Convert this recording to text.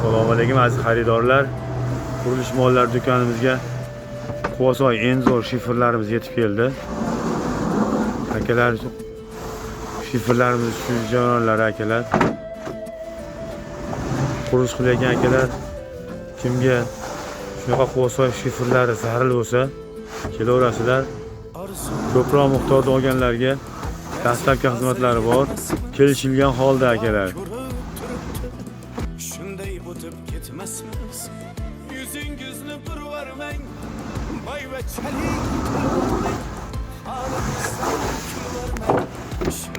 Assalomu alaykum aziz xaridorlar. Qurilish mollar do'konimizga Quvasoy eng zo'r shifrlarimiz yetib keldi. Akalar, shifrlarimiz shu jonlar akalar. Qurilish qilayotgan akalar, kimga shunaqa Quvasoy shifrlari zarur bo'lsa, kelaverasizlar. Ko'proq miqdorda olganlarga dastlabki xizmatlari bor. Kelishilgan holda akalar. Shunday botib ketmasmiz. Yuzingizni purvarmang. Boy va chalik. Halimizdan kulvarmang.